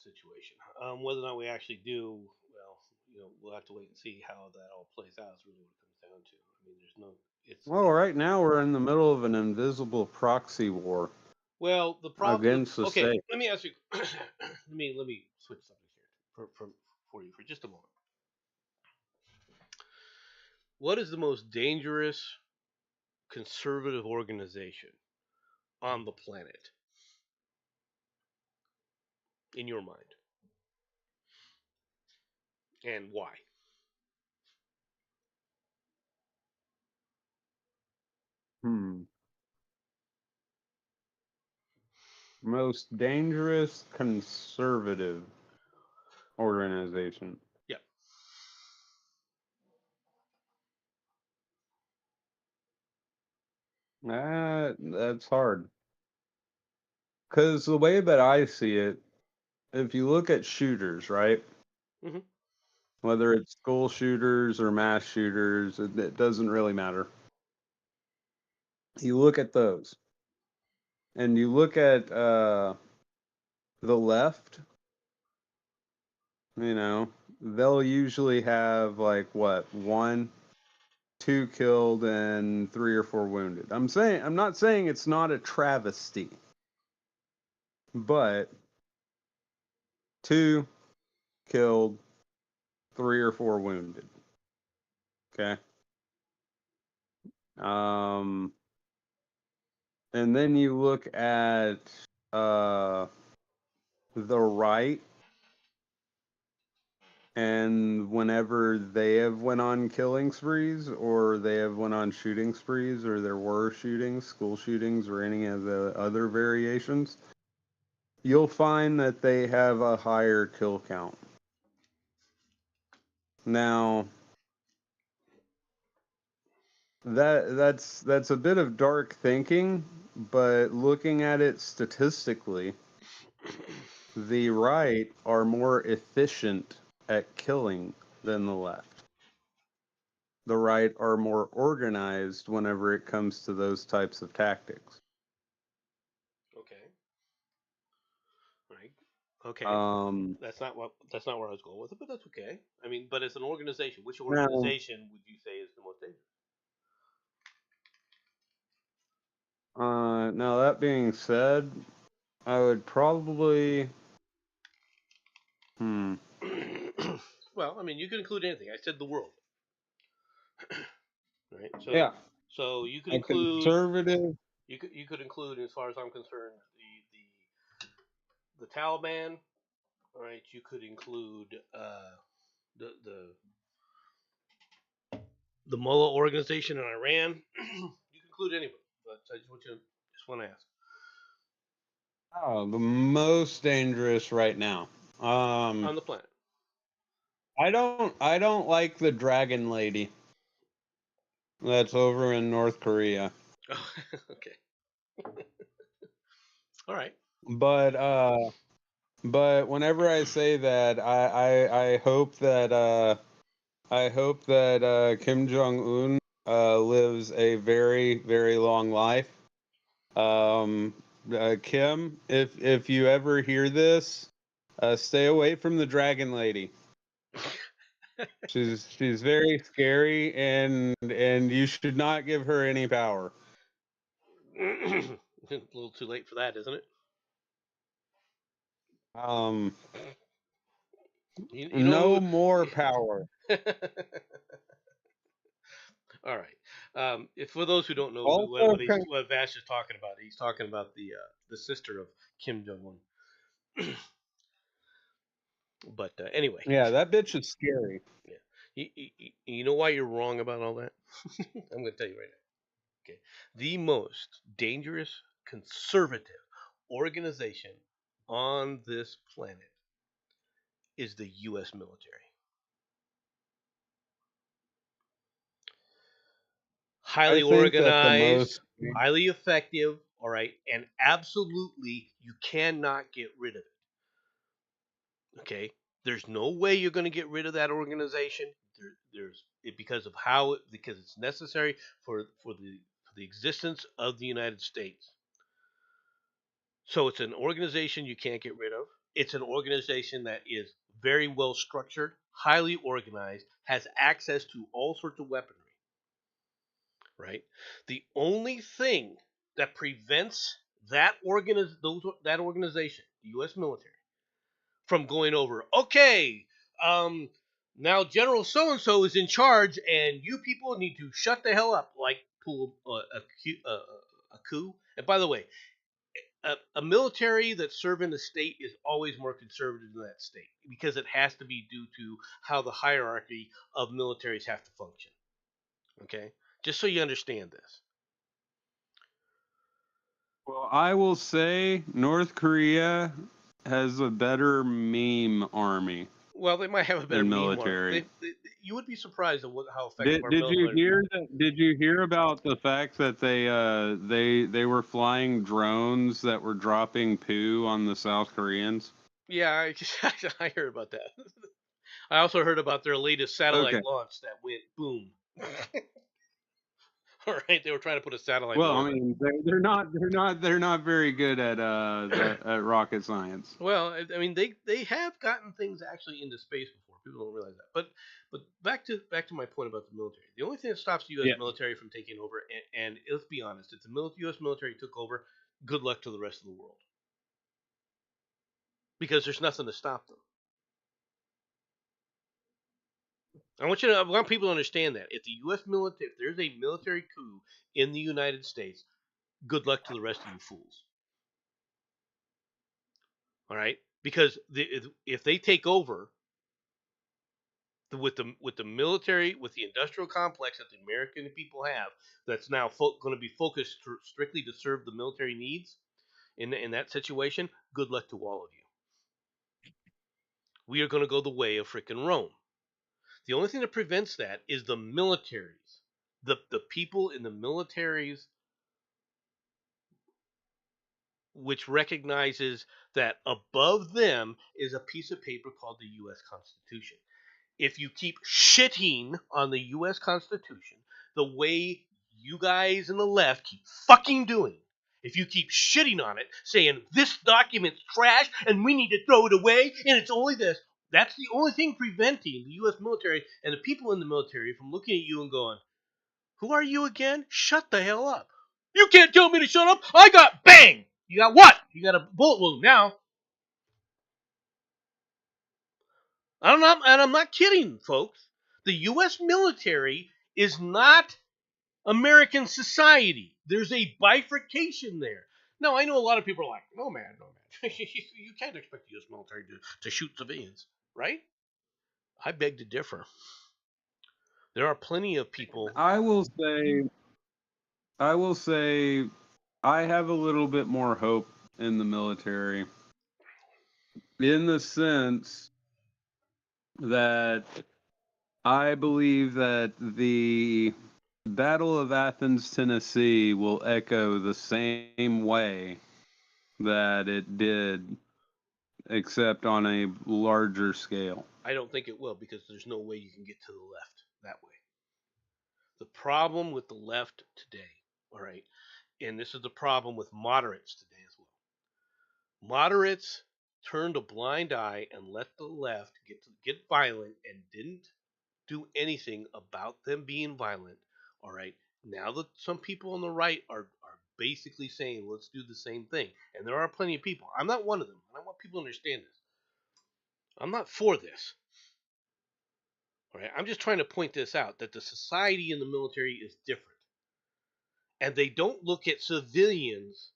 situation. Whether or not we actually do, well, we'll have to wait and see how that all plays out. Is really what it comes down to. I mean, there's no, Well, right now we're in the middle of an invisible proxy war well, the problem. against the Okay, state. let me ask you. let me switch subjects here for you for just a moment. What is the most dangerous conservative organization on the planet in your mind, and why? Hmm. Most dangerous conservative organization. Yeah. That's hard. Because the way that I see it, if you look at shooters, right? Hmm. Whether it's school shooters or mass shooters, it doesn't really matter. You look at those, and you look at the left, they'll usually have like what, one, two killed and three or four wounded. I'm not saying it's not a travesty, but two killed, three or four wounded. Okay. Um, and then you look at uh the right, and whenever they have went on killing sprees or they have went on shooting sprees or there were shootings, school shootings or any of the other variations, you'll find that they have a higher kill count. Now, that's a bit of dark thinking, but looking at it statistically, the right are more efficient at killing than the left. The right are more organized whenever it comes to those types of tactics. Okay. Right. Okay. Um, That's not where I was going with it, but that's okay. I mean, but as an organization, which now, organization would you say is the most dangerous? now that being said, I would probably, hmm, Well, I mean, you could include anything. I said the world, right? yeah, So you could a include conservative. you could include, as far as I'm concerned, the Taliban. Right. You could include the the the Mullah organization in Iran. You can include anybody, but I just want to ask. Oh, the most dangerous right now. Um, On the planet. I don't like the Dragon Lady that's over in North Korea. Oh, okay. All right. But whenever I say that, I hope that Kim Jong Un lives a very very long life. Um, Kim, if you ever hear this, stay away from the Dragon Lady. She's very scary, and you should not give her any power. A little too late for that, isn't it? Um, You no know more power. who? All right. If for those who don't know Also, what Vash is talking about, he's talking about the sister of Kim Jong Un. But anyway, yeah, that bitch is scary. yeah. You know why you're wrong about all that? I'm going to tell you right now. Okay. The most dangerous conservative organization on this planet is the U.S. military. I Highly think that the organized, most. highly effective, all right, and absolutely you cannot get rid of it. Okay? There's no way you're going to get rid of that organization. There's it because of how it, because it's necessary for the existence of the United States. So it's an organization you can't get rid of. It's an organization that is very well structured, highly organized, has access to all sorts of weaponry, right? The only thing that prevents that organization, the U.S. military, from going over, okay, um, now General so and so is in charge, and you people need to shut the hell up, like pull a coup. And by the way, a military that's serving the state is always more conservative than that state because it has to be due to how the hierarchy of militaries have to function. Okay, just so you understand this. Well, I will say North Korea has a better meme army Well, they might have a better and meme army. military. You would be surprised at how effective Did our did you military. hear that? Did you hear about the fact that they were flying drones that were dropping poo on the South Koreans? Yeah, I heard about that. I also heard about their latest Okay. satellite launch that went boom. All right, they were trying to put a satellite in Well, I orbit. mean, they're not very good at rocket science. Well, I mean, they have gotten things actually into space before. People don't realize that. But back to my point about the military. The only thing that stops the U.S. Yeah. military from taking over, and let's be honest, if the U.S. military took over, good luck to the rest of the world because there's nothing to stop them. I want people to understand that if the U.S. military, if there's a military coup in the United States, good luck to the rest of you fools. All right, because if they take over with the military, with the industrial complex that the American people have, that's now going to be focused strictly to serve the military needs in that situation. Good luck to all of you. We are going to go the way of frickin' Rome. The only thing that prevents that is the militaries, the people in the militaries which recognizes that above them is a piece of paper called the U.S. Constitution. If you keep shitting on the U.S. Constitution the way you guys in the left keep fucking doing, if you keep shitting on it, saying this document's trash and we need to throw it away and it's only this, that's the only thing preventing the U.S. military and the people in the military from looking at you and going, who are you again? Shut the hell up. You can't tell me to shut up. I got bang. You got what? You got a bullet wound now. And I'm not kidding, folks. The U.S. military is not American society. There's a bifurcation there. Now, I know a lot of people are like, no, man, no, man. You can't expect the U.S. military to shoot civilians, right? I beg to differ. There are plenty of people. I will say, I have a little bit more hope in the military in the sense that I believe that the Battle of Athens, Tennessee will echo the same way that it did, except on a larger scale. I don't think it will because there's no way you can get to the left that way. The problem with the left today, all right, and this is the problem with moderates today as well. Moderates turned a blind eye and let the left get violent and didn't do anything about them being violent. All right. Now that some people on the right are basically saying let's do the same thing, and there are plenty of people. I'm not one of them. I want people to understand this. I'm not for this. All right. I'm just trying to point this out that the society in the military is different, and they don't look at civilians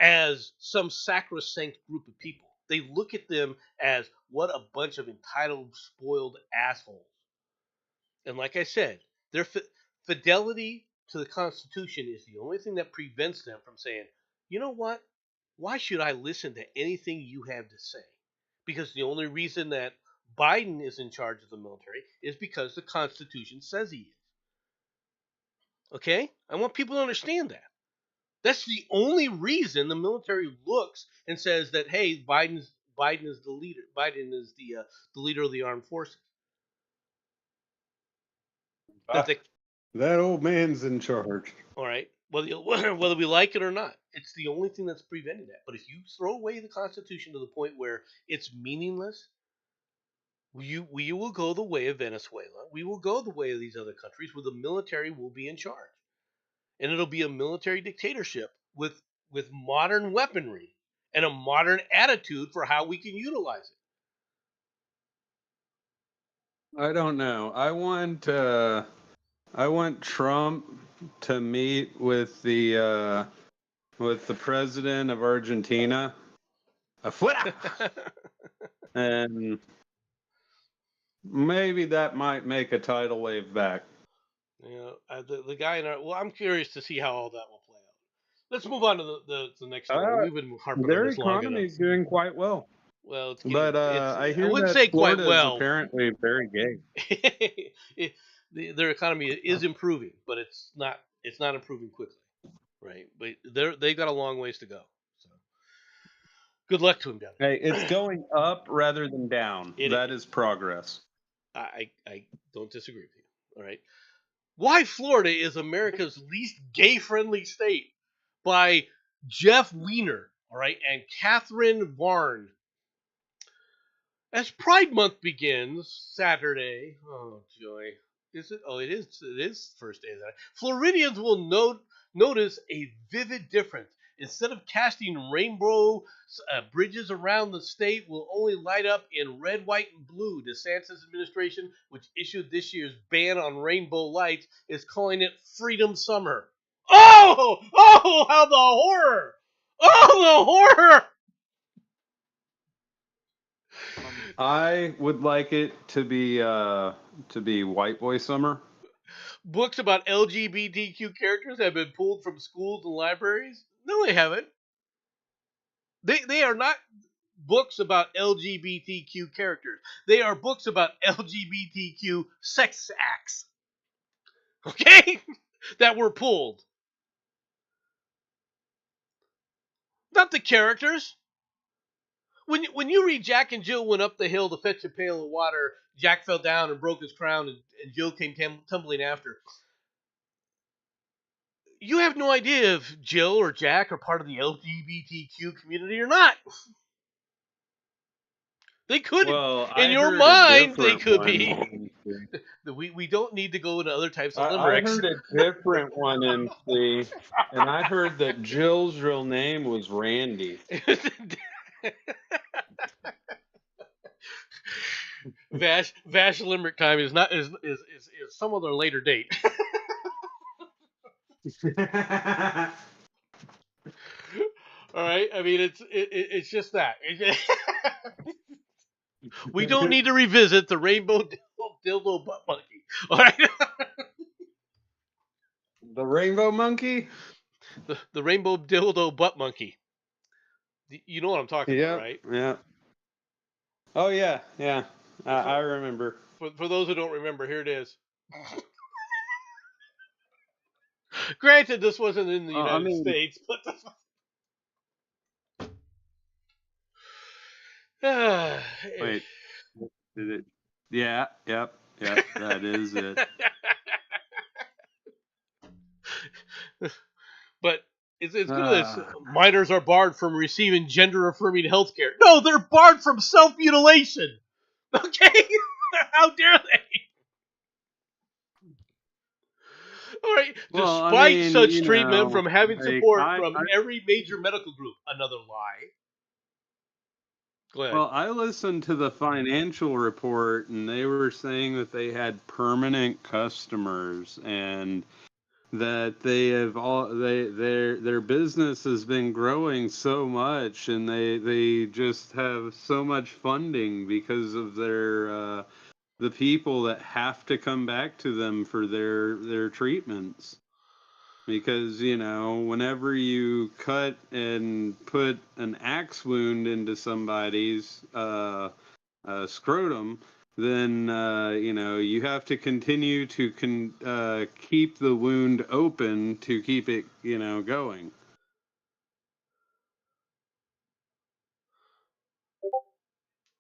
as some sacrosanct group of people. They look at them as what a bunch of entitled, spoiled assholes. And like I said, their fidelity to the Constitution is the only thing that prevents them from saying, you know what? Why should I listen to anything you have to say? Because the only reason that Biden is in charge of the military is because the Constitution says he is. Okay? I want people to understand that. That's the only reason the military looks and says that hey, Biden is the leader. Biden is the leader of the armed forces. That Ah, they that old man's in charge. all right. whether we like it or not, it's the only thing that's preventing that. But if you throw away the Constitution to the point where it's meaningless, we will go the way of Venezuela. We will go the way of these other countries where the military will be in charge, and it'll be a military dictatorship with modern weaponry and a modern attitude for how we can utilize it. I don't know. I want Trump to meet with the president of Argentina, afuera, and maybe that might make a tidal wave back. The guy in our, well, I'm curious to see how all that will play out. Let's move on to the next story. Uh, We've been harping on their this long economy enough. is doing quite well, Well, it's getting, but it's, I I hear wouldn't that say quite Florida is well. apparently very gay. Their economy is improving, but it's not improving quickly, right? But they've got a long ways to go. So good luck to him down Hey, it's there. going up rather than down. it, That is progress. I don't disagree with you. All right. Why Florida is America's least gay friendly state by Jeff Weiner, all right, and Catherine Varn. As Pride Month begins Saturday, oh joy, is it? Oh, it is. It is first day of that. Floridians will notice a vivid difference. Instead of casting rainbow bridges around the state, will only light up in red, white, and blue. DeSantis' administration, which issued this year's ban on rainbow lights, is calling it Freedom Summer. Oh, how the horror! Oh, the horror! I would like it to be White Boy Summer. Books about LGBTQ characters have been pulled from schools and libraries? No, they haven't. They are not books about LGBTQ characters. They are books about LGBTQ sex acts. Okay? That were pulled. Not the characters. When you read Jack and Jill went up the hill to fetch a pail of water, Jack fell down and broke his crown, and Jill came tumbling after. You have no idea if Jill or Jack are part of the LGBTQ community or not. They could, Well, in I your heard a mind, they different could be. one. We don't need to go into other types of I limericks. heard a different one, MC, and I heard that Jill's real name was Randy. Vash limerick time is not is some other later date. All right, I mean it's just that. We don't need to revisit the rainbow dildo butt monkey. All right, The Rainbow Monkey? the rainbow dildo butt monkey. You know what I'm talking about, Yep, right? yeah. Oh yeah, yeah. I remember. For those who don't remember, here it is. Granted, this wasn't in the I United mean, States, but uh, wait, did it? Yeah, yep, yep. That is it. but it's good as this. Ah, Minors are barred from receiving gender affirming health care. No, they're barred from self mutilation. Okay? How dare they? All right. well, I Despite mean, such treatment from having like support from every major medical group. Another lie. Go ahead. well, I listened to the financial report, and they were saying that they had permanent customers, and that they have all their business has been growing so much, and they just have so much funding because of the people that have to come back to them for their treatments. Because whenever you cut and put an axe wound into somebody's scrotum, then you have to continue to keep the wound open to keep it going.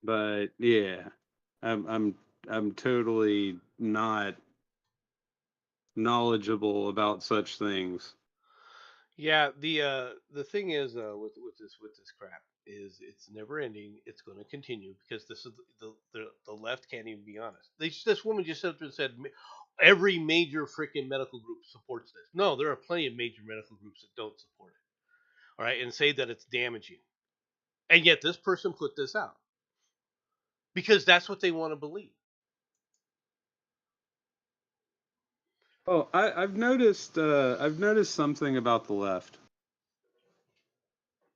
But yeah, I'm totally not knowledgeable about such things. Yeah, the thing is with this crap is it's never ending. It's going to continue because this is the left can't even be honest. This woman just stood up and said every major freaking medical group supports this. No, there are plenty of major medical groups that don't support it. All right, and say that it's damaging. And yet this person put this out because that's what they want to believe. Oh, I've noticed something about the left,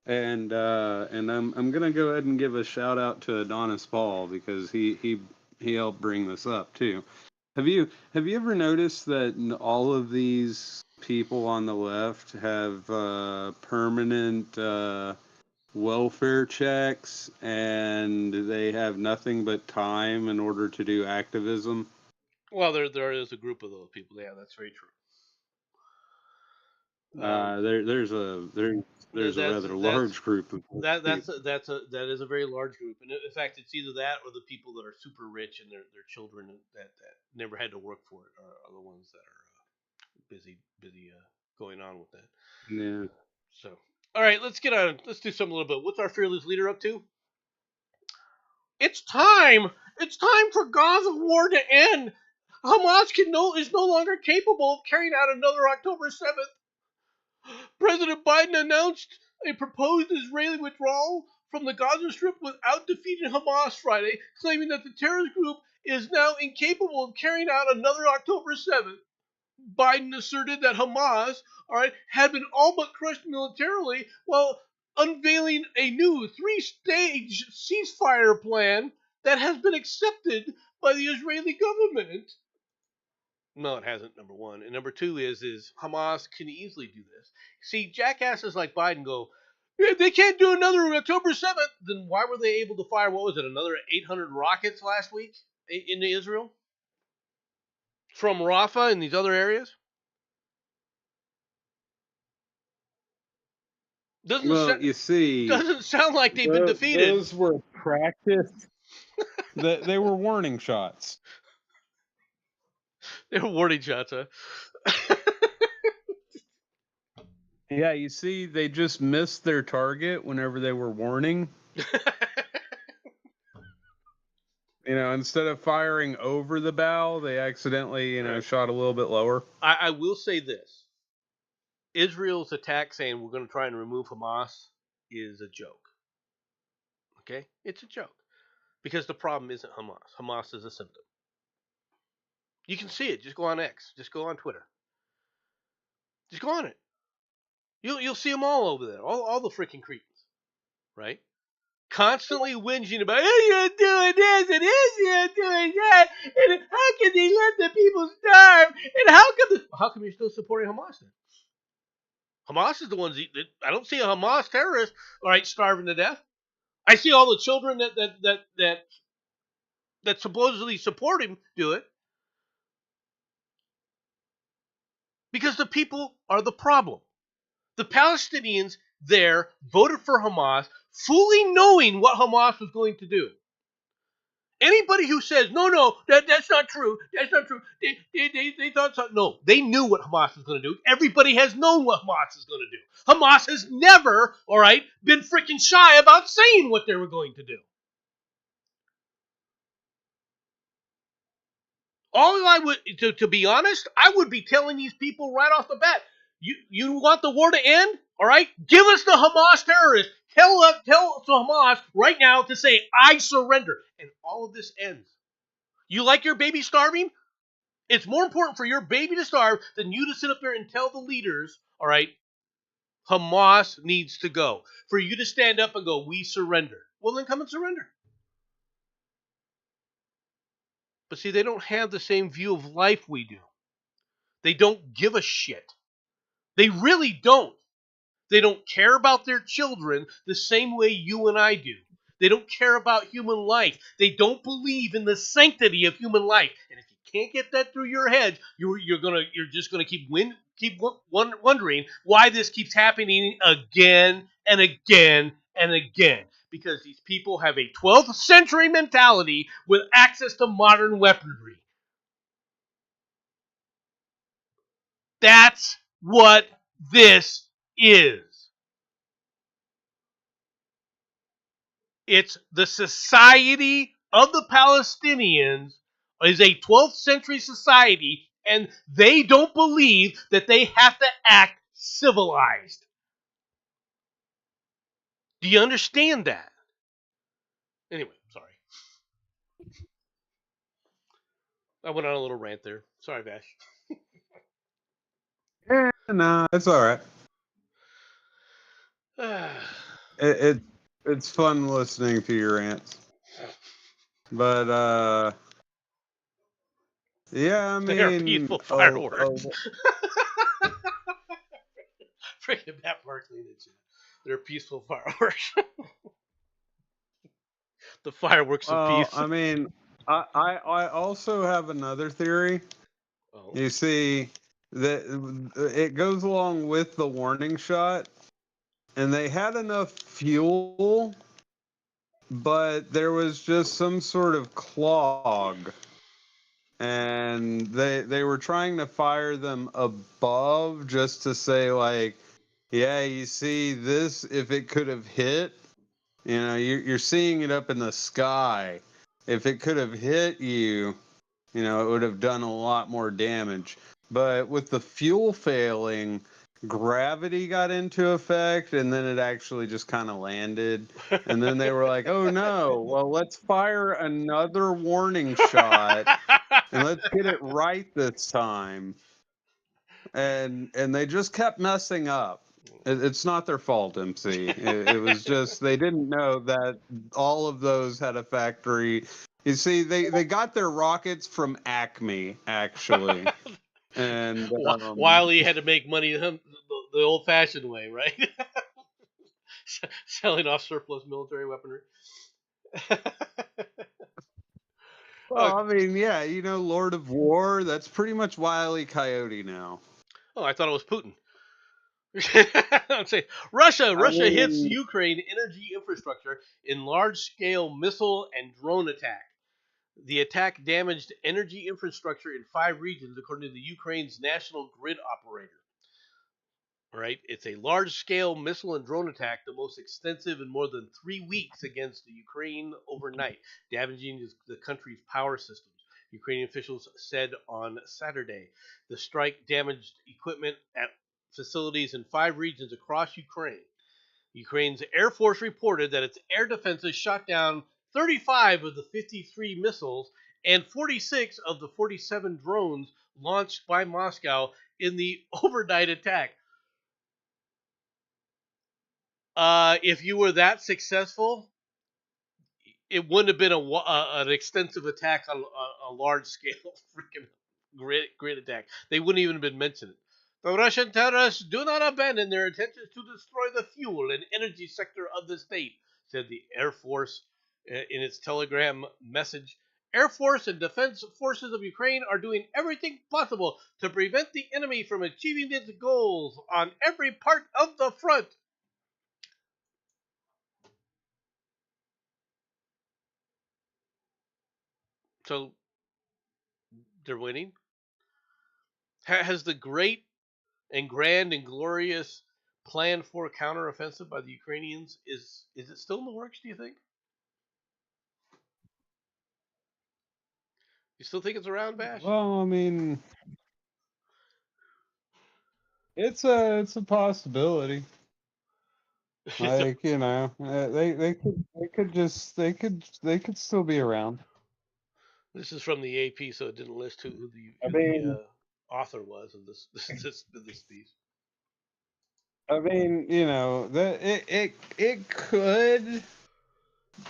and I'm gonna go ahead and give a shout out to Adonis Paul because he helped bring this up too. Have you ever noticed that all of these people on the left have permanent welfare checks and they have nothing but time in order to do activism? Well, there is a group of those people. Yeah, that's very true. There's a rather That's large group of people. that is a very large group, and in fact, it's either that or the people that are super rich and their children that never had to work for it are the ones that are busy going on with that. Yeah. So, all right, let's get on. Let's do something a little bit. What's our fearless leader up to? It's time. It's time for Gaza war to end. Hamas is no longer capable of carrying out another October 7th. President Biden announced a proposed Israeli withdrawal from the Gaza Strip without defeating Hamas Friday, claiming that the terrorist group is now incapable of carrying out another October 7th. Biden asserted that Hamas, all right, had been all but crushed militarily while unveiling a new three-stage ceasefire plan that has been accepted by the Israeli government. No, it hasn't. Number one, and number two is Hamas can easily do this. See, jackasses like Biden go, if they can't do another October 7th, then why were they able to fire? What was it? Another 800 rockets last week into Israel from Rafah and these other areas. Doesn't Well, you see, doesn't sound like they've been defeated. those were practice. They were warning shots. They were warning shots, huh? Yeah, you see, they just missed their target whenever they were warning. Instead of firing over the bow, they accidentally, Right. shot a little bit lower. I will say this: Israel's attack, saying we're going to try and remove Hamas, is a joke. Okay, it's a joke because the problem isn't Hamas. Hamas is a symptom. You can see it. Just go on X. Just go on Twitter. Just go on it. You'll see them all over there. All the freaking creeps, right? Constantly whinging about Israel doing this and Israel doing that, and how can they let the people starve? And how come you're still supporting Hamas then? Hamas is the ones that I don't see a Hamas terrorist, all right, starving to death. I see all the children that supposedly support him do it because the people are the problem. The Palestinians there voted for Hamas, fully knowing what Hamas was going to do. Anybody who says, no, that's not true, they thought something. No, they knew what Hamas was going to do. Everybody has known what Hamas is going to do. Hamas has never, all right, been freaking shy about saying what they were going to do. All I would, to be honest, I would be telling these people right off the bat, you want the war to end? All right, give us the Hamas terrorists. Tell to Hamas right now to say I surrender, and all of this ends. You like your baby starving? It's more important for your baby to starve than you to sit up there and tell the leaders, all right, Hamas needs to go. For you to stand up and go, we surrender. Well, then come and surrender. But see, they don't have the same view of life we do. They don't give a shit. They really don't. They don't care about their children the same way you and I do. They don't care about human life. They don't believe in the sanctity of human life. And if you can't get that through your head, you're just gonna keep wondering why this keeps happening again and again and again. Because these people have a 12th century mentality with access to modern weaponry. That's what this is. It's the Society of the Palestinians is a 12th century society, and they don't believe that they have to act civilized. Do you understand that? Anyway, sorry. I went on a little rant there. Sorry, Vash. No, it's all right. It it's fun listening to your rants, but yeah, I They are mean, peaceful fireworks. oh, Freaking Matt Barkley in the chat. They're peaceful fireworks. The fireworks of well, peace. I mean, I also have another theory. Oh. You see, that it goes along with the warning shot, and they had enough fuel, but there was just some sort of clog, and they were trying to fire them above just to say like, yeah, you see this, if it could have hit, you're seeing it up in the sky. If it could have hit you, it would have done a lot more damage. But with the fuel failing, gravity got into effect, and then it actually just kind of landed. And then they were like, oh no, well, let's fire another warning shot, and let's get it right this time. And they just kept messing up. It's not their fault, MC. It was just they didn't know that all of those had a factory. You see, they got their rockets from Acme, actually, and Wiley had to make money the old-fashioned way, right? Selling off surplus military weaponry. well, oh, I mean, yeah, Lord of War. That's pretty much Wile E. Coyote now. I thought it was Putin. I'm saying I Russia hits mean, Ukraine energy infrastructure in large-scale missile and drone attack. The attack damaged energy infrastructure in 5 regions, according to the Ukraine's national grid operator. Right, it's a large-scale missile and drone attack, the most extensive in more than 3 weeks against the Ukraine overnight, damaging the country's power systems. Ukrainian officials said on Saturday the strike damaged equipment at facilities in 5 regions across Ukraine. Ukraine's Air Force reported that its air defenses shot down 35 of the 53 missiles and 46 of the 47 drones launched by Moscow in the overnight attack. If you were that successful, it wouldn't have been an extensive attack on a large scale freaking grid attack. They wouldn't even have been mentioned. The Russian terrorists do not abandon their intentions to destroy the fuel and energy sector of the state, said the Air Force in its telegram message. Air Force and Defense Forces of Ukraine are doing everything possible to prevent the enemy from achieving its goals on every part of the front. So they're winning. Has the great and grand and glorious planned for counteroffensive by the Ukrainians is it still in the works? Do you think? You still think it's around, Bash? well, I mean, it's a possibility. Like, they could still be around. This is from the AP, so it didn't list who the I who the mean, author was of this piece. that it could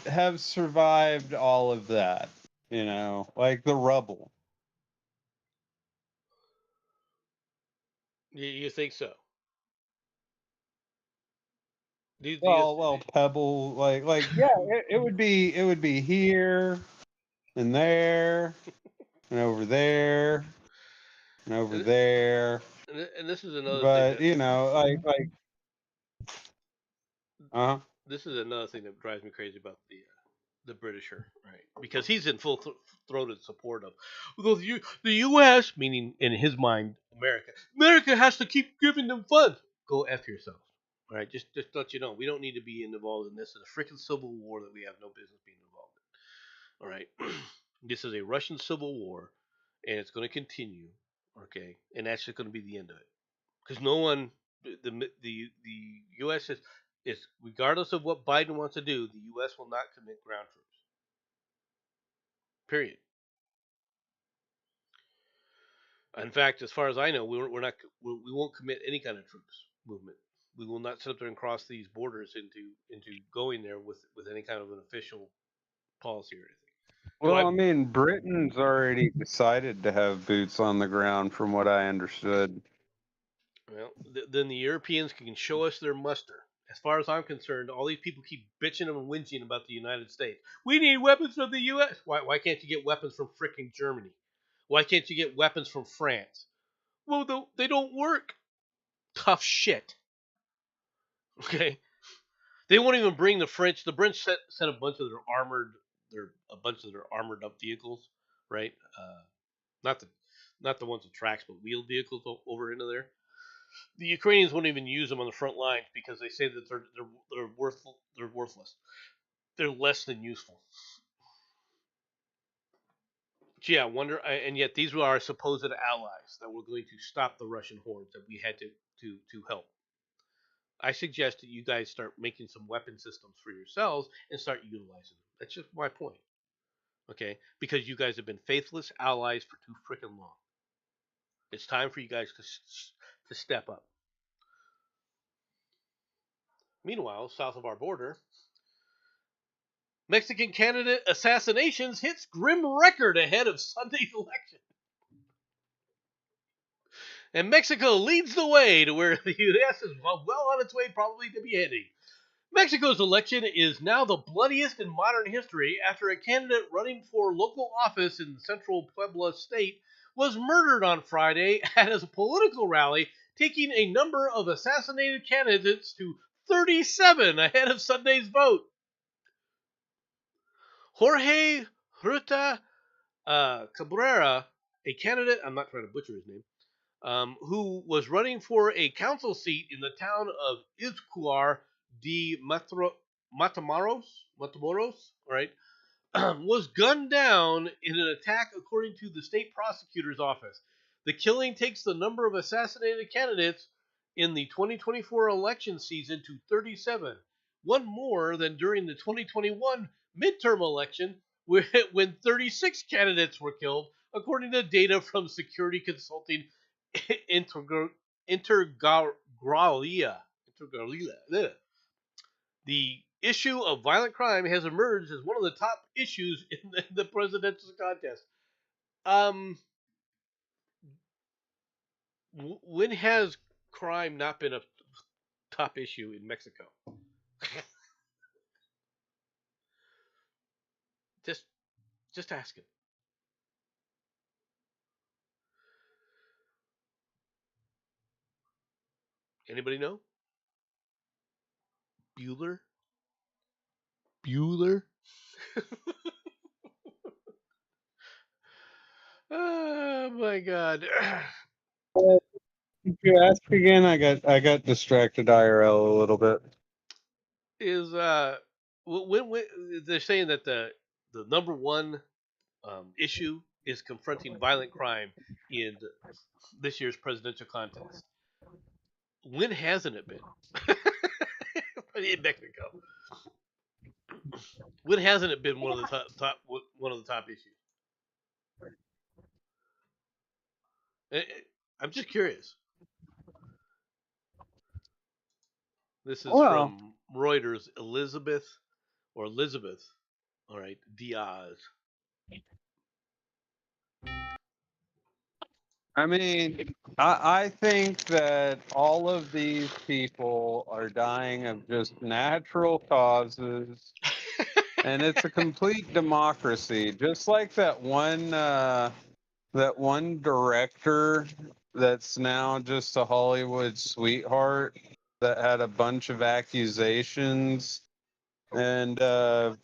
have survived all of that. Like the rubble. You think so? Do you Well, pebble. Like yeah, it would be here and there and over there and over and, there. and this is another thing But that uh, this is another thing that drives me crazy about the Britisher, right? Because he's in full throated support of the U.S., meaning in his mind, America. America has to keep giving them funds. go F yourselves. All right, just to let you know, we don't need to be involved in this. It's a freaking civil war that we have no business being involved in. All right, this is a Russian civil war, and it's going to continue. Okay, and that's just going to be the end of it because no one, the U.S. is regardless of what Biden wants to do, the U.S. will not commit ground troops. Period. In fact, as far as I know, we're not we won't commit any kind of troops movement. We will not sit up there and cross these borders into going there with any kind of an official policy or anything. Do Well, I? I mean, Britain's already decided to have boots on the ground, from what I understood. Well, then the Europeans can show us their muster. As far as I'm concerned, all these people keep bitching and whinging about the United States. We need weapons from the U.S. Why can't you get weapons from fricking Germany? Why can't you get weapons from France? Well, they don't work. Tough shit. Okay, they won't even bring the French. The French sent a bunch of their armored up vehicles, right? Not the not the ones with tracks, but wheeled vehicles over into there. The Ukrainians won't even use them on the front lines because they say that they're worthless. They're less than useful. So yeah, and yet these were our supposed allies that were going to stop the Russian hordes that we had to help. I suggest that you guys start making some weapon systems for yourselves and start utilizing them. That's just my point. Okay? Because you guys have been faithless allies for too freaking long. It's time for you guys to step up. Meanwhile, south of our border, Mexican candidate assassinations hits grim record ahead of Sunday's election. And Mexico leads the way to where the U.S. is well on its way probably to be heading. Mexico's election is now the bloodiest in modern history after a candidate running for local office in central Puebla state was murdered on Friday at a political rally, taking a number of assassinated candidates to 37 ahead of Sunday's vote. Jorge Ruta Cabrera, a candidate, I'm not trying to butcher his name, who was running for a council seat in the town of Izcuar de Matamoros, right, was gunned down in an attack, according to the state prosecutor's office. The killing takes the number of assassinated candidates in the 2024 election season to 37, one more than during the 2021 midterm election, when 36 candidates were killed, according to data from security consulting Intergralia. The issue of violent crime has emerged as one of the top issues in the presidential contest. Um, when has crime not been a top issue in Mexico? just, just asking. Anybody know? Bueller. Bueller. Oh my God. Did you ask again? I got distracted IRL a little bit. Is when they're saying that the number one issue is confronting violent crime in this year's presidential contest. When hasn't it been in Mexico? When hasn't it been one of the one of the top issues? I'm just curious. This is Well, from Reuters. Elizabeth. All right, Diaz. I mean, I think that all of these people are dying of just natural causes, and it's a complete democracy. Just like that one director that's now just a Hollywood sweetheart that had a bunch of accusations, and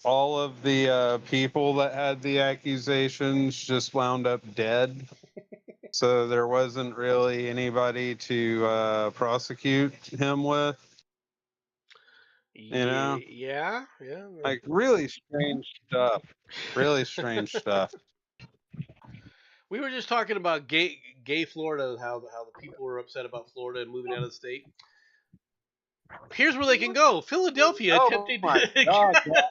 all of the people that had the accusations just wound up dead. So there wasn't really anybody to prosecute him with, you know? Yeah. Like, really strange stuff. Really strange stuff. We were just talking about gay Florida, how the people were upset about Florida and moving out of the state. Here's where they can go. Philadelphia Oh attempting my God, that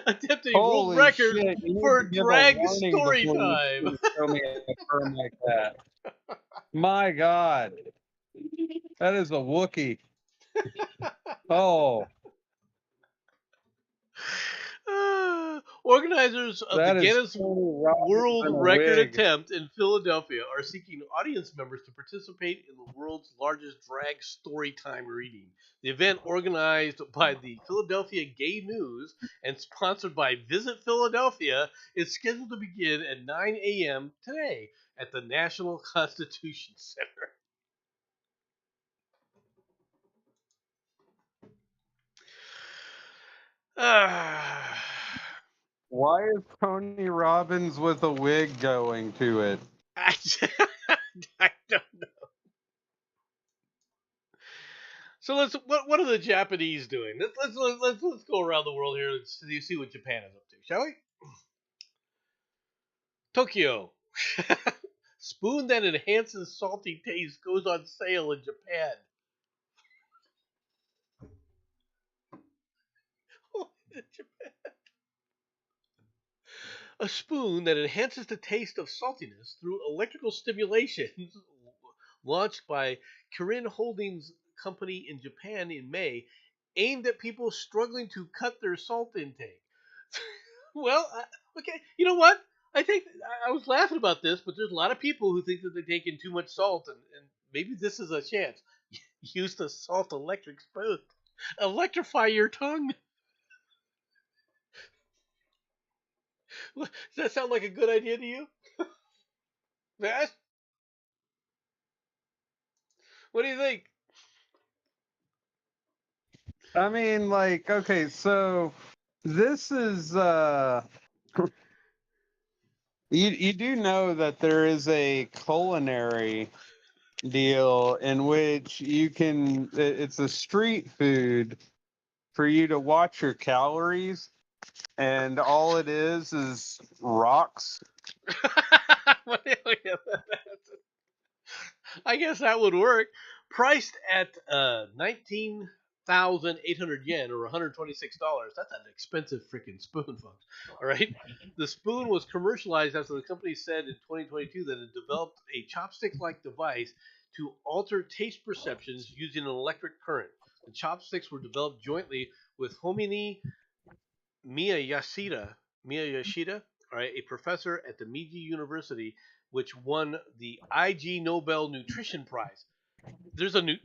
attempting a world holy record shit! You need for to give a drag warning story before time. you show me a term like that. My God, that is a Wookiee. Oh, Organizers of the that is Guinness Tony Robbins World in a Record wig. attempt in Philadelphia are seeking audience members to participate in the world's largest drag storytime reading. The event, organized by the Philadelphia Gay News and sponsored by Visit Philadelphia, is scheduled to begin at 9 a.m. today at the National Constitution Center. Ah. Why is Tony Robbins with a wig going to it? I, I don't know. So what are the Japanese doing? Let's go around the world here and see what Japan is up to, shall we? Tokyo. Spoon that enhances salty taste goes on sale in Japan. A spoon that enhances the taste of saltiness through electrical stimulation, launched by Kirin Holdings Company in Japan in May, aimed at people struggling to cut their salt intake. Well, okay, you know what? I think I was laughing about this, but there's a lot of people who think that they're taking too much salt, and maybe this is a chance. Use the salt electric spoon. Electrify your tongue. Does that sound like a good idea to you? Yes? What do you think? I mean, like, okay, so this is you do know that there is a culinary deal in which you can it's a street food for you to watch your calories, and all it is rocks. I guess that would work. Priced at 19,800 yen or $126. That's an expensive freaking spoon, folks. All right. The spoon was commercialized after the company said in 2022 that it developed a chopstick-like device to alter taste perceptions using an electric current. The chopsticks were developed jointly with Homini Miyashita, all right, a professor at the Meiji University, which won the IG Nobel Nutrition Prize. There's a new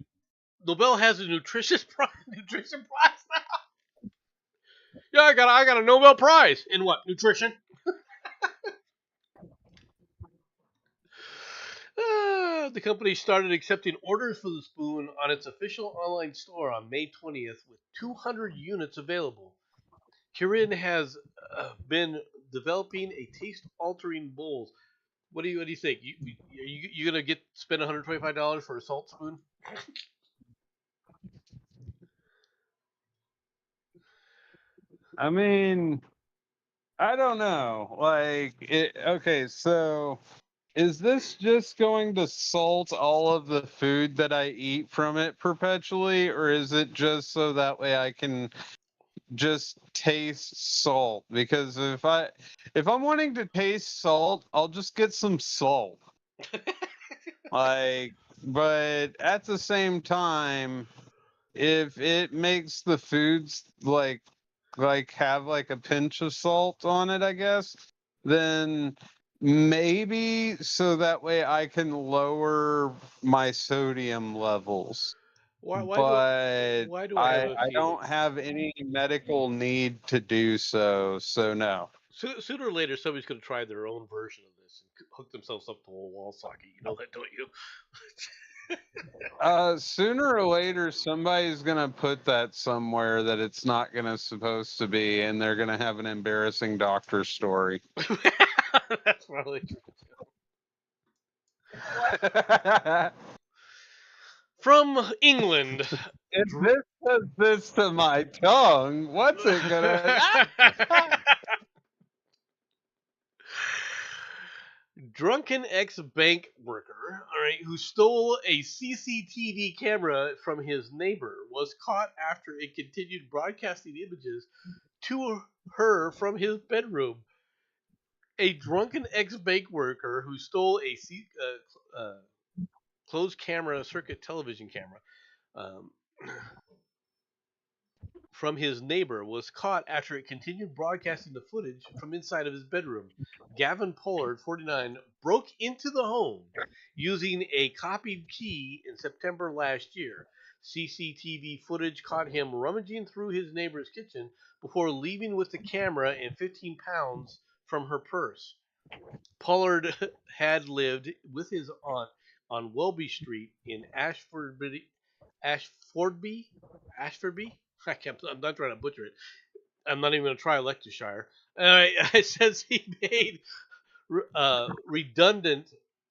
Nobel has a nutrition prize. Nutrition prize now. Yeah, I got a Nobel Prize in what? Nutrition. The company started accepting orders for the spoon on its official online store on May 20th with 200 units available. Kirin has been developing a taste-altering bowls. What do you think? You gonna get spend $125 for a salt spoon? I mean, I don't know. Okay, so is this just going to salt all of the food that I eat from it perpetually, or is it just so that way I can just taste salt? Because if I'm wanting to taste salt, I'll just get some salt. Like, but at the same time, if it makes the foods like have like a pinch of salt on it, I guess, then maybe so that way I can lower my sodium levels. Why do But why do I have a I feeling? don't have any medical need to do so, so no. Sooner or later, somebody's going to try their own version of this and hook themselves up to a wall socket. You know that, don't you? Sooner or later, somebody's gonna put that somewhere that it's not gonna supposed to be, and they're gonna have an embarrassing doctor story. That's probably true. From England. If this does this to my tongue, what's it gonna? Ah! Drunken ex-bank worker, all right, who stole a CCTV camera from his neighbor, was caught after it continued broadcasting images to her from his bedroom. A drunken ex-bank worker who stole a closed camera circuit television camera um, from his neighbor was caught after it continued broadcasting the footage from inside of his bedroom. Gavin Pollard, 49, broke into the home using a copied key in September last year. CCTV footage caught him rummaging through his neighbor's kitchen before leaving with the camera and 15 pounds from her purse. Pollard had lived with his aunt on Welby Street in Ashfordby, Ashfordby. I'm not trying to butcher it. I'm not even going to try Leicestershire. It says he made redundant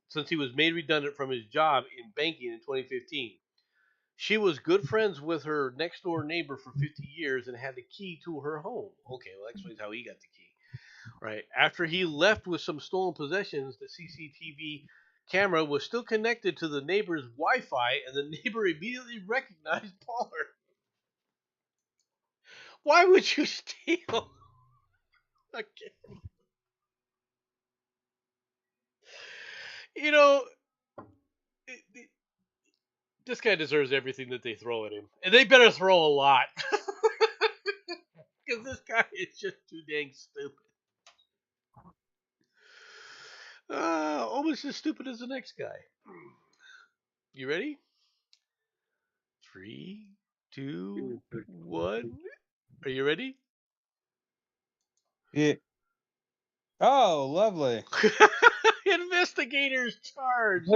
since he was made redundant from his job in banking in 2015. She was good friends with her next door neighbor for 50 years and had the key to her home. Okay, well, that explains how he got the key. Right. After he left with some stolen possessions, the CCTV camera was still connected to the neighbor's Wi Fi, and the neighbor immediately recognized Pollard. Why would you steal? Okay. You know, this guy deserves everything that they throw at him. And they better throw a lot. Because this guy is just too dang stupid. Almost as stupid as the next guy. You ready? Three, two, one. Are you ready? Yeah. Oh, lovely. Investigators charged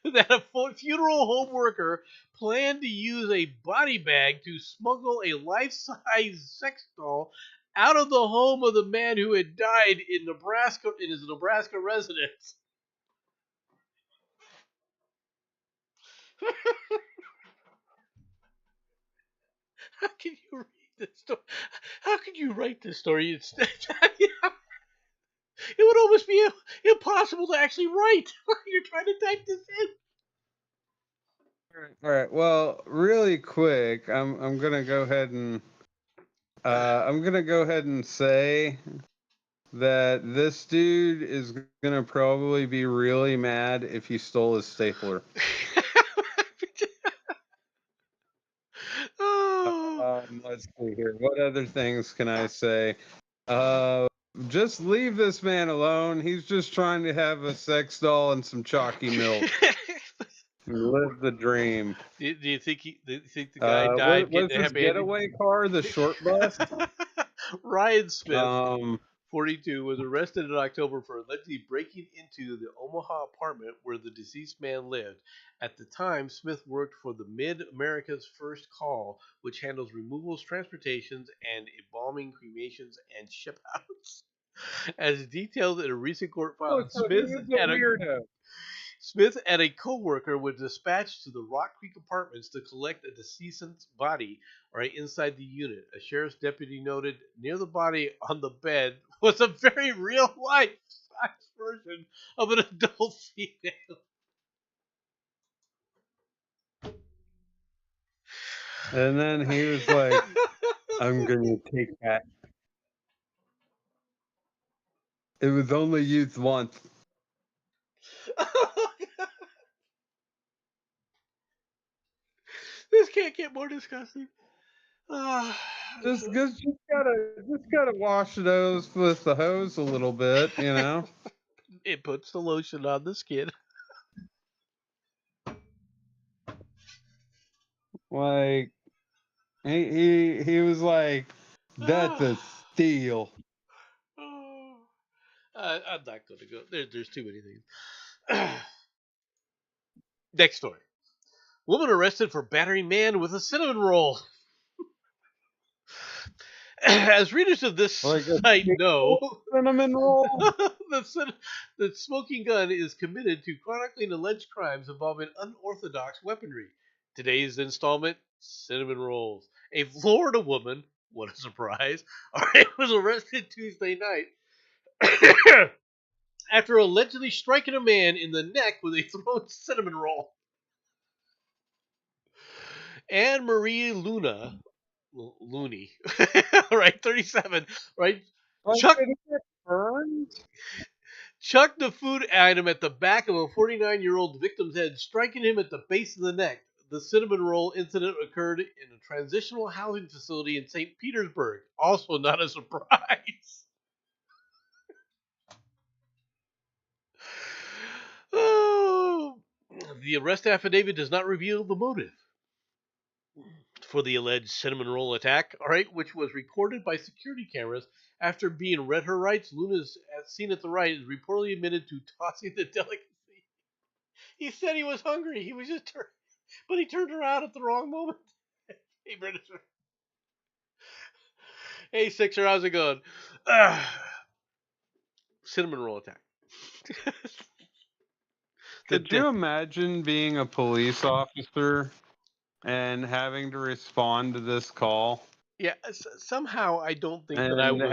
that a funeral home worker planned to use a body bag to smuggle a life-size sex doll out of the home of the man who had died in Nebraska in his Nebraska residence. How can you read this story? How can you write this story? It would almost be impossible to actually write. You're trying to type this in. All right. Well, really quick, I'm gonna go ahead and say that this dude is gonna probably be really mad if you stole his stapler. Oh. Let's see here. What other things can I say? Uh, just leave this man alone. He's just trying to have a sex doll and some chalky milk. Live the dream. Do you think the guy died What was getting a his happy ending? getaway car? The short bus? Ryan Smith, Um, 42, was arrested in October for allegedly breaking into the Omaha apartment where the deceased man lived. At the time, Smith worked for the Mid America's First Call, which handles removals, transportations, and embalming, cremations, and ship outs. As detailed in a recent court oh, filing, so he was a weirdo. Smith and a co-worker were dispatched to the Rock Creek Apartments to collect a deceased's body right inside the unit. A sheriff's deputy noted near the body on the bed was a very real-life size version of an adult female. And then he was like, I'm gonna take that. It was only used once. This can't get more disgusting. Ah, Just gotta wash those with the hose a little bit, you know? it puts the lotion on the skin. Like he was like, that's a Ah, steal. oh. I'm not going to go. There's too many things. Next story. Woman arrested for battering man with a cinnamon roll. As readers of this Like a site know, single cinnamon roll? the, the smoking gun is committed to chronicling alleged crimes involving unorthodox weaponry. Today's installment: cinnamon rolls. A Florida woman, what a surprise, was arrested Tuesday night after allegedly striking a man in the neck with a thrown cinnamon roll. Anne Marie Looney, right, 37, right, Like, Chuck did it get burned? chucked the food item at the back of a 49-year-old victim's head, striking him at the base of the neck. The cinnamon roll incident occurred in a transitional housing facility in St. Petersburg. Also, not a surprise. Oh, the arrest affidavit does not reveal the motive for the alleged cinnamon roll attack, all right, which was recorded by security cameras. After being read her rights, Luna's, as seen at the right, is reportedly admitted to tossing the delicacy. He said he was hungry. He was just, but he turned around at the wrong moment. Hey, British. Hey, Sixer, how's it going? Cinnamon roll attack. the Could you imagine being a police officer and having to respond to this call Yeah, somehow I don't think that I and would.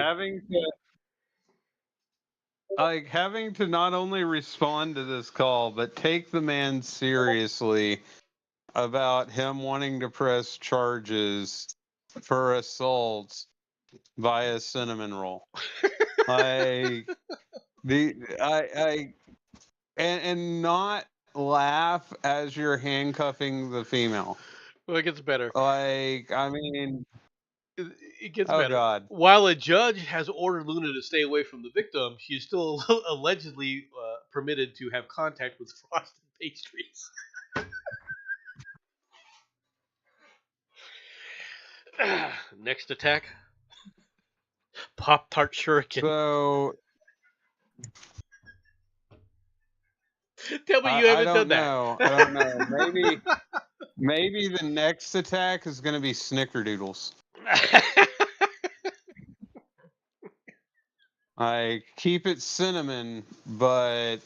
having to not only respond to this call but take the man seriously about him wanting to press charges for assault via cinnamon roll. Like the I and not laugh as you're handcuffing the female. Well, it gets better. Like, I mean, It gets oh better. God. While a judge has ordered Luna to stay away from the victim, she's still allegedly permitted to have contact with frosted pastries. Next attack: Pop Tart Shuriken. So Tell me you I haven't don't done that. know. I don't know. Maybe the next attack is going to be snickerdoodles. Like, keep it cinnamon, but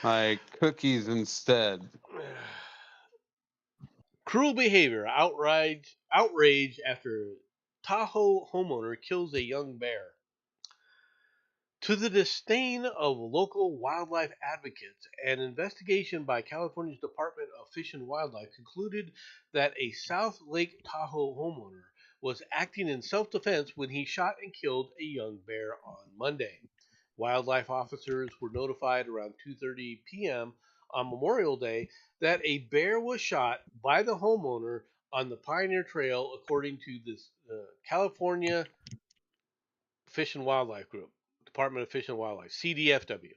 like cookies instead. Cruel behavior, outrage after Tahoe homeowner kills a young bear. To the disdain of local wildlife advocates, an investigation by California's Department of Fish and Wildlife concluded that a South Lake Tahoe homeowner was acting in self defense when he shot and killed a young bear on Monday. Wildlife officers were notified around 2:30 p.m. on Memorial Day that a bear was shot by the homeowner on the Pioneer Trail, according to this California Fish and Wildlife Group, Department of Fish and Wildlife, CDFW.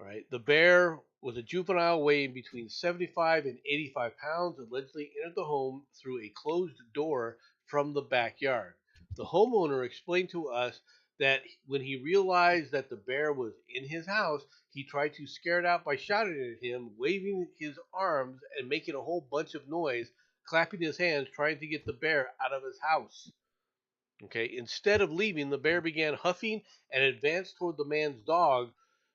All right, the bear was a juvenile weighing between 75 and 85 pounds, allegedly entered the home through a closed door from the backyard. The homeowner explained to us that when he realized that the bear was in his house, he tried to scare it out by shouting at him, waving his arms, and making a whole bunch of noise, clapping his hands, trying to get the bear out of his house. Okay, instead of leaving, the bear began huffing and advanced toward the man's dog.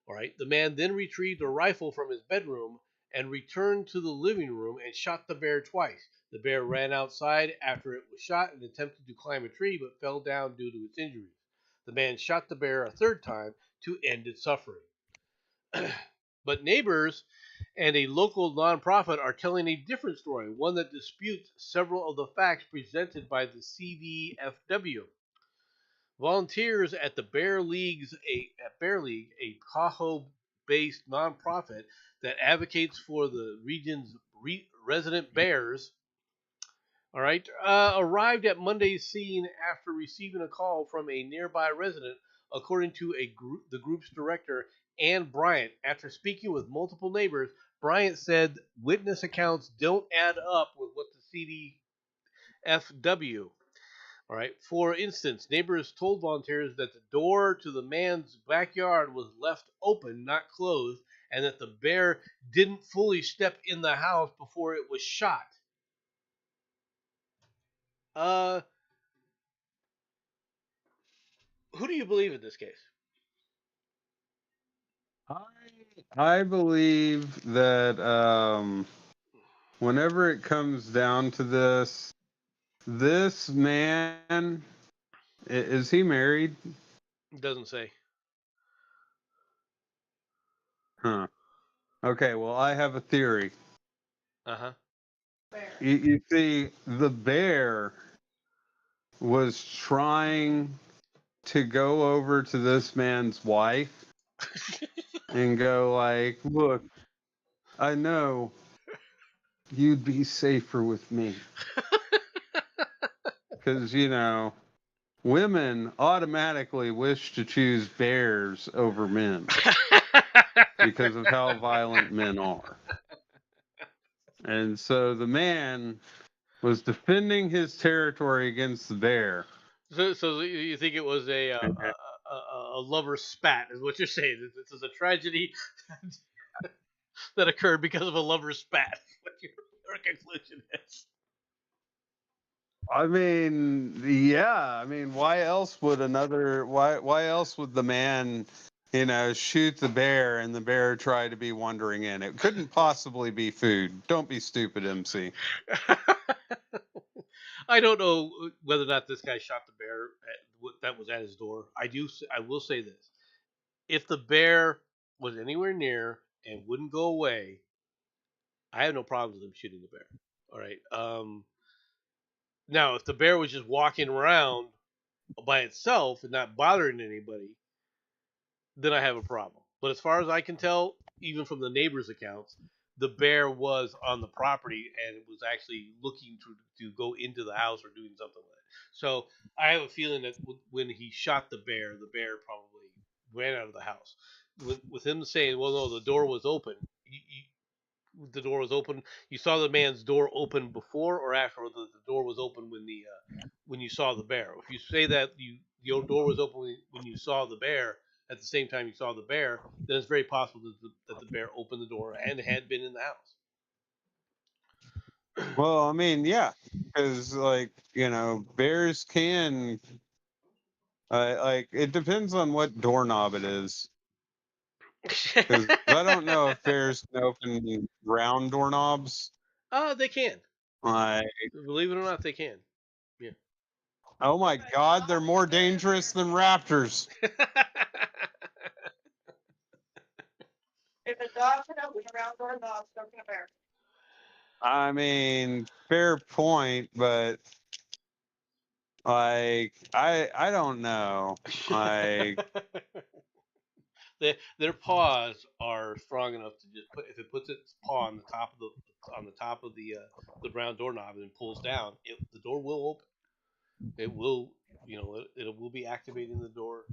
All right, the man then retrieved a rifle from his bedroom and returned to the living room and shot the bear twice. The bear ran outside after it was shot and attempted to climb a tree but fell down due to its injuries. The man shot the bear a third time to end its suffering. But neighbors and a local nonprofit are telling a different story, one that disputes several of the facts presented by the CDFW. Volunteers at the Bear League, a Tahoe-based nonprofit that advocates for the region's resident bears, all right, arrived at Monday's scene after receiving a call from a nearby resident, according to the group's director, Ann Bryant. After speaking with multiple neighbors, Bryant said witness accounts don't add up with what the CDFW. All right. For instance, neighbors told volunteers that the door to the man's backyard was left open, not closed, and that the bear didn't fully step in the house before it was shot. Uh, Who do you believe in this case? I believe that whenever it comes down to this man, is he married? Doesn't say. Huh. Okay, well, I have a theory. Uh huh. You see, the bear was trying to go over to this man's wife and go like, "Look, I know you'd be safer with me because women automatically wish to choose bears over men because of how violent men are." And so the man was defending his territory against the bear. So you think it was a lover's spat? Is what you're saying? This is a tragedy that occurred because of a lover's spat. What your conclusion is? I mean, yeah. I mean, why else would the man, shoot the bear and the bear try to be wandering in? It couldn't possibly be food. Don't be stupid, MC. I don't know whether or not this guy shot the bear that was at his door. I will say this: if the bear was anywhere near and wouldn't go away, I have no problem with him shooting the bear. All right. Now, if the bear was just walking around by itself and not bothering anybody, then I have a problem. But as far as I can tell, even from the neighbors' accounts, the bear was on the property and was actually looking to go into the house or doing something with it. So I have a feeling that when he shot the bear probably ran out of the house. With him saying, "Well, no, the door was open," the door was open. You saw the man's door open before or after the door was open when you saw the bear. If you say that your door was open when you saw the bear at the same time you saw the bear, then it's very possible that the bear opened the door and had been in the Well, I mean, yeah, because bears can, it depends on what doorknob it is. house. Because I don't know if bears can open round doorknobs. They can. Like, Believe it or not, they can. Yeah. oh my God, they're more dangerous than raptors. I mean, fair point, but I don't know. Like, Their paws are strong enough to just put if it puts its paw on the top of the round doorknob and pulls down, the door will open. It will it will be activating the door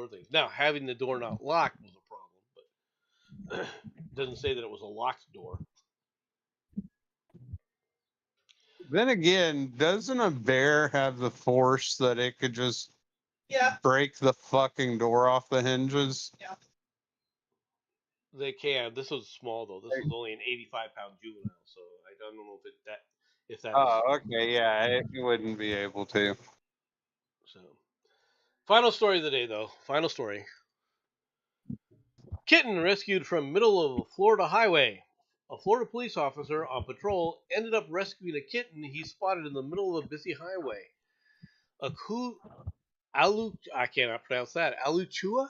things. Now having the door not locked was a problem, but it doesn't say that it was a locked door. then again, doesn't a bear have the force that it could just break the fucking door off the hinges? They can. This was small though. This was only an 85-pound juvenile, so I don't know if that is Oh, okay, yeah, it wouldn't be able to. so. Final story of the day though. Final story. Kitten rescued from middle of a Florida highway. A Florida police officer on patrol ended up rescuing a kitten he spotted in the middle of a busy highway. A I cannot pronounce that. Alachua?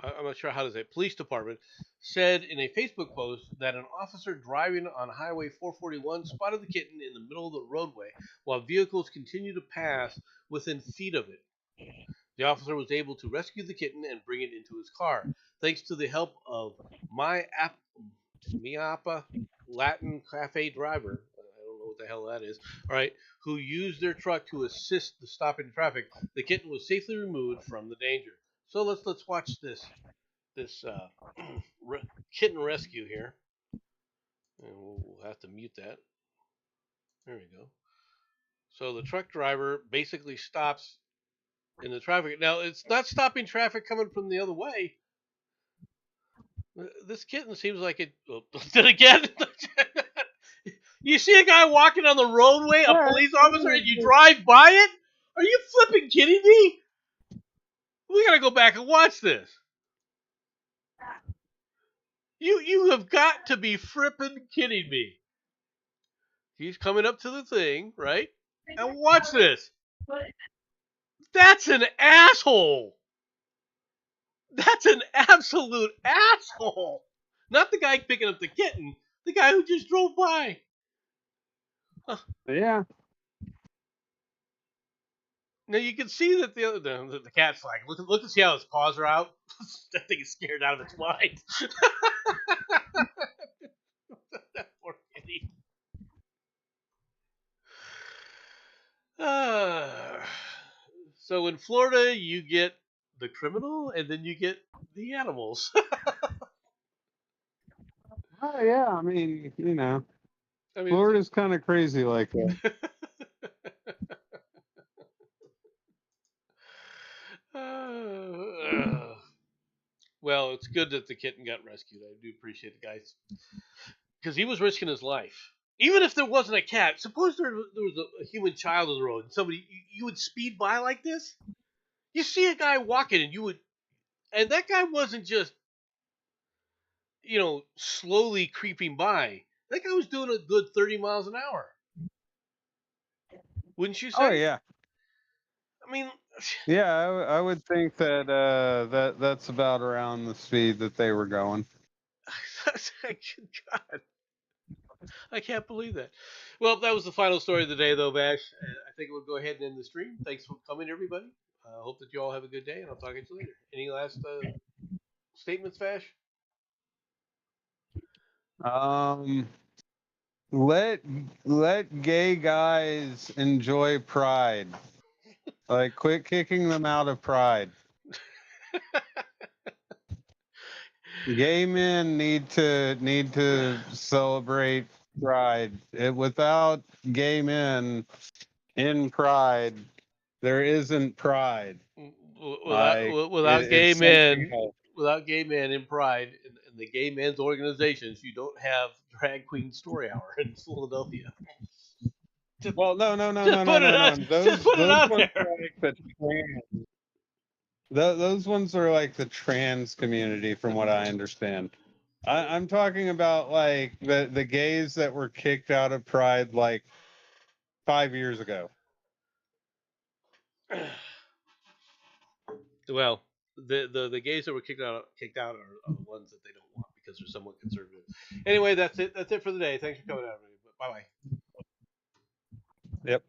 I'm not sure how to say it. Police department said in a Facebook post that an officer driving on Highway 441 spotted the kitten in the middle of the roadway while vehicles continued to pass within feet of it. The officer was able to rescue the kitten and bring it into his car, thanks to the help of my app, Miapa Latin Cafe driver. I don't know what the hell that is. All right, who used their truck to assist the stopping traffic. The kitten was safely removed from the danger. So let's watch this kitten rescue here, and we'll have to mute that. There we go. So the truck driver basically stops in the traffic. Now it's not stopping traffic coming from the other way. This kitten seems like it. Well, then again, You see a guy walking on the roadway, a Yeah, police officer, and you drive by it? Are you flipping kidding me? We gotta go back and watch this. You have got to be frippin' kidding me. He's coming up to the thing, right? And watch this. That's an asshole. That's an absolute asshole. Not the guy picking up the kitten, the guy who just drove by. Huh. yeah. Now you can see that the cat's like, look and see how his paws are out. That thing is scared out of its mind. Poor kitty. Uh, so in Florida, you get the criminal, and then you get the animals. Oh yeah. I mean, I mean, Florida's kind of crazy like that. uh, well, it's good that the kitten got rescued. I do appreciate the guys because he was risking his life. Even if there wasn't a cat, suppose there was a human child on the road and somebody you would speed by like this. You see a guy walking and you would, and that guy wasn't just slowly creeping by. That guy was doing a good 30 miles an hour. Wouldn't you Oh say? yeah. I mean, Yeah, I would think that that's about around the speed that they were going. God, I can't believe that. Well, that was the final story of the day, though, Vash. I think we'll go ahead and end the stream. Thanks for coming, everybody. I hope that you all have a good day, and I'll talk to you later. Any last statements, Vash? Um, let let gay guys enjoy Pride. Like, quit kicking them out of Pride. Gay men need to celebrate Pride. Without gay men in Pride, there isn't Pride. Like Without it's gay something men, else. without gay men in Pride and the gay men's organizations, you don't have Drag Queen Story Hour in Philadelphia. Just, Well, no, no, no, just no, no, put it no, out. no. Just Those put it those out ones there. are like the trans. Those ones are like the trans community, from what I understand. I'm talking about like the gays that were kicked out of Pride like 5 years ago. Well, the gays that were kicked out are the ones that they don't want because they're somewhat conservative. Anyway, that's it. That's it for the day. Thanks for coming out, everybody. Bye bye. Yep.